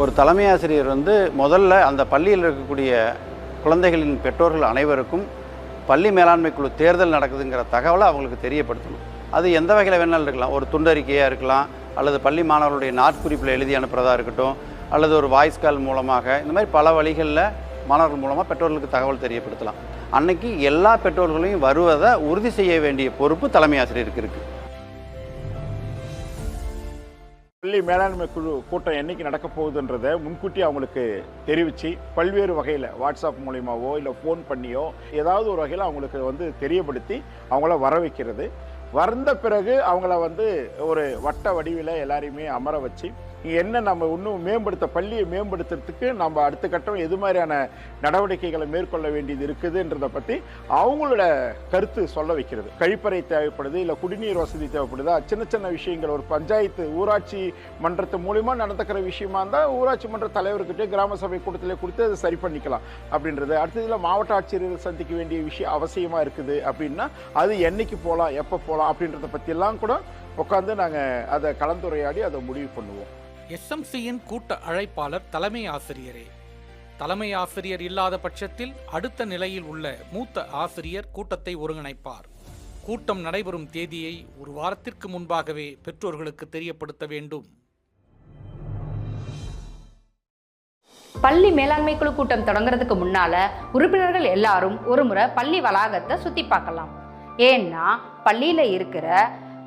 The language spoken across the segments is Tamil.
ஒரு தலைமை ஆசிரியர் முதல்ல அந்த பள்ளியில் இருக்கக்கூடிய குழந்தைகளின் பெற்றோர்கள் அனைவருக்கும் பள்ளி மேலாண்மை குழு தேர்தல் நடக்குதுங்கிற தகவலை அவங்களுக்கு தெரியப்படுத்தணும். அது எந்த வகையில் வேணாலும் இருக்கலாம். ஒரு துண்டறிக்கையாக இருக்கலாம், அல்லது பள்ளி மாணவர்களுடைய நாட்குறிப்பில் எழுதி அனுப்புகிறதா இருக்கட்டும், அல்லது ஒரு வாய்ஸ் கால் மூலமாக, இந்த மாதிரி பல வழிகளில் மாணவர்கள் மூலமாக பெற்றோர்களுக்கு தகவல் தெரியப்படுத்தலாம். அன்னைக்கு எல்லா பெற்றோர்களையும் வருவதை உறுதி செய்ய வேண்டிய பொறுப்பு தலைமை ஆசிரியருக்கு இருக்குது. பள்ளி மேலாண்மை குழு கூட்டம் என்னைக்கு நடக்க போகுதுன்றதை முன்கூட்டி அவங்களுக்கு தெரிவித்து பல்வேறு வகையில் வாட்ஸ்அப் மூலியமாவோ இல்லை ஃபோன் பண்ணியோ ஏதாவது ஒரு வகையில் அவங்களுக்கு தெரியப்படுத்தி அவங்கள வர வைக்கிறது. வந்த பிறகு அவங்கள ஒரு வட்ட வடிவில் எல்லாரையுமே அமர வச்சு என்ன நம்ம இன்னும் பள்ளியை மேம்படுத்துறதுக்கு நம்ம அடுத்த கட்டம் எது மாதிரியான நடவடிக்கைகளை மேற்கொள்ள வேண்டியது இருக்குதுன்றதை பற்றி அவங்களோட கருத்து சொல்ல வைக்கிறது. கழிப்பறை தேவைப்படுது, இல்லை குடிநீர் வசதி தேவைப்படுதா, சின்ன சின்ன விஷயங்கள் ஒரு பஞ்சாயத்து ஊராட்சி மன்றத்து மூலிமா நடந்துக்கிற விஷயமா இருந்தால் ஊராட்சி மன்ற தலைவர்கிட்டே கிராம சபை கூட்டத்திலே கொடுத்து அதை சரி பண்ணிக்கலாம் அப்படின்றது. அடுத்ததில் மாவட்ட ஆட்சியர்கள் சந்திக்க வேண்டிய விஷயம் அவசியமாக இருக்குது அப்படின்னா அது என்னைக்கு போகலாம், எப்போ போகலாம் அப்படின்றத பற்றியெல்லாம் கூட உட்காந்து நாங்கள் அதை கலந்துரையாடி அதை முடிவு பண்ணுவோம். எஸ்எம்சியின் கூட்ட அழைப்பாளர் தலைமை ஆசிரியரே. தலைமை ஆசிரியர் இல்லாத பட்சத்தில் அடுத்த நிலையில் உள்ள மூத்த ஆசிரியர் கூட்டத்தை ஒருங்கிணைப்பார். கூட்டம் நடைபெறும் தேதியை ஒரு வாரத்திற்கு முன்பாகவே பெற்றோர்களுக்கு தெரியப்படுத்த வேண்டும். பள்ளி மேலாண்மை குழு கூட்டம் தொடங்குறதுக்கு முன்னால உறுப்பினர்கள் எல்லாரும் ஒரு முறை பள்ளி வளாகத்தை சுத்தி பார்க்கலாம். ஏன்னா பள்ளியில இருக்கிற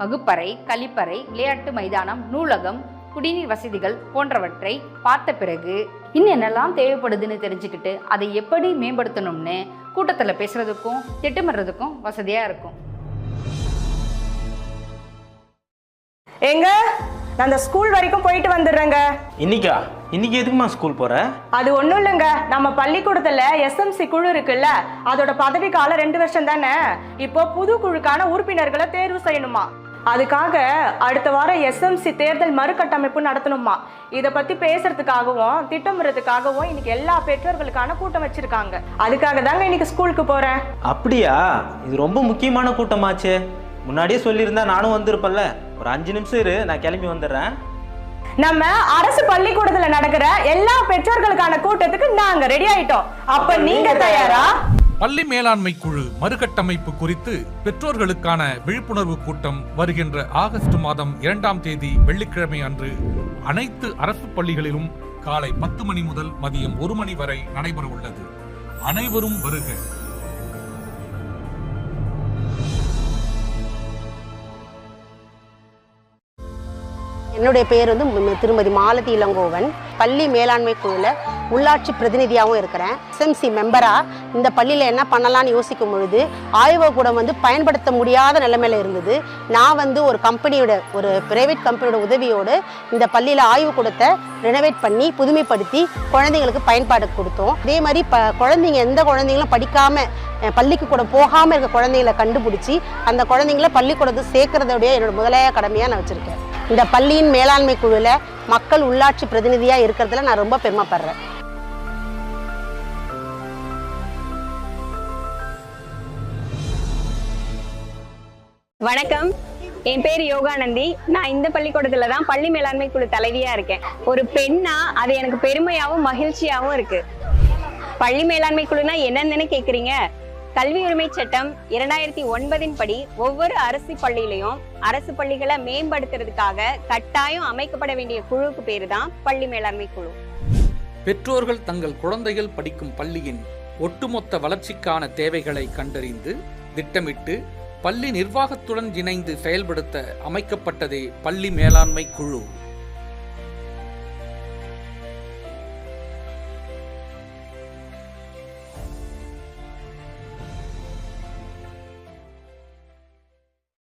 வகுப்பறை, கழிப்பறை, விளையாட்டு மைதானம், நூலகம், குடிநீர் வசதிகள் போன்றவற்றை பார்த்த பிறகு இன்னும் என்னெல்லாம் தேவைப்படுதுன்னு தெரிஞ்சுக்கிட்டு அதை எப்படி மேம்படுத்தணும்னு கூட்டத்தில் பேசுறதுக்கும் திட்டமிடுறதுக்கும் வசதியா இருக்கும். எங்க நான் அந்த ஸ்கூல் வரைக்கும் போயிட்டு வந்துடுறேங்க. இன்னைக்கு எதுக்குமா ஸ்கூல் போற? அது ஒன்றும் இல்லைங்க, நம்ம பள்ளிக்கூடத்துல எஸ்எம்சி குழு இருக்குல்ல, அதோட பதவி காலம் 2 வருஷம் தானே. இப்போ புது குழுக்கான உறுப்பினர்களை தேர்வு செய்யணுமா. அதுக்காக அடுத்த வாரம் எஸ்எம்சி தேர்தல் மறுகட்டமைப்பு நடத்தணுமா. இதை பத்தி பேசுறதுக்காகவும் திட்டமிடுறதுக்காகவும் இன்னைக்கு எல்லா பெற்றோர்களுக்கான கூட்டம் வச்சிருக்காங்க. அதுக்காக தாங்க இன்னைக்கு ஸ்கூலுக்கு போறேன். அப்படியா? இது ரொம்ப முக்கியமான கூட்டமாச்சே. முன்னாடியே சொல்லியிருந்தா நானும் வந்திருப்பேன்ல. ஒரு 5 நிமிஷம் இரு, நான் கிளம்பி வந்துடுறேன். நம்ம அரசு பள்ளிக்கூடத்துல நடக்கிற எல்லா பெற்றோர்களுக்கான கூட்டத்துக்கு நாங்க ரெடி ஆயிட்டோம். அப்ப நீங்க தயாரா? பள்ளி மேலாண்மை குழு மறுகட்டமைப்பு குறித்து பெற்றோர்களுக்கான விழிப்புணர்வு கூட்டம் வருகின்ற ஆகஸ்ட் மாதம் 2ஆம் தேதி வெள்ளிக்கிழமை அன்று அனைத்து அரசு பள்ளிகளிலும் காலை 10 மணி முதல் மதியம் 1 மணி வரை நடைபெற உள்ளது. அனைவரும் வருக. என்னுடைய பேர் திருமதி மாலதி இளங்கோவன். பள்ளி மேலாண்மை குழுவில் உள்ளாட்சி பிரதிநிதியாகவும் இருக்கிறேன். எஸ்எம்சி மெம்பராக இந்த பள்ளியில் என்ன பண்ணலான்னு யோசிக்கும் பொழுது ஆய்வகக்கூடம் பயன்படுத்த முடியாத நிலைமையில் இருந்தது. நான் ஒரு கம்பெனியோட ஒரு பிரைவேட் கம்பெனியோட உதவியோடு இந்த பள்ளியில் ஆய்வுக்கூடத்தை ரெனோவேட் பண்ணி புதுமைப்படுத்தி குழந்தைங்களுக்கு பயன்பாடு கொடுத்தோம். அதே மாதிரி எந்த குழந்தைங்களும் படிக்காமல் பள்ளிக்கு கூட போகாமல் இருக்க குழந்தைங்களை கண்டுபிடிச்சி அந்த குழந்தைங்கள பள்ளிக்கூடத்தை சேர்க்கறதோடைய என்னோட முதலைய கடமையாக நான் வச்சுருக்கேன். இந்த பள்ளியின் மேலாண்மை குழுவில் மக்கள் உள்ளாட்சி பிரதிநிதியாக இருக்கிறதுல நான் ரொம்ப பெருமைப்படுறேன். வணக்கம், என் பேர் யோகானந்தி. நான் இந்த பள்ளிக்கூடத்துல தான் பள்ளி மேலாண்மை குழு தலைவியா இருக்கேன். ஒரு பெண்ணா அது எனக்கு பெருமையாகவும் மகிழ்ச்சியாகவும் இருக்கு. பள்ளி மேலாண்மை குழுனா என்னன்னு கேக்குறீங்க? கல்வி உரிமை சட்டம் 2009 படி ஒவ்வொரு அரசு பள்ளியிலையும் அரசு பள்ளிகளை மேம்படுத்துறதுக்காக கட்டாயம் அமைக்கப்பட வேண்டிய குழுவுக்கு பேரு தான் பள்ளி மேலாண்மை குழு. பெற்றோர்கள் தங்கள் குழந்தைகள் படிக்கும் பள்ளியின் ஒட்டுமொத்த வளர்ச்சிக்கான தேவைகளை கண்டறிந்து திட்டமிட்டு பள்ளி நிர்வாகத்துடன் இணைந்து செயல்படுத்த அமைக்கப்பட்டதே பள்ளி மேலாண்மை குழு.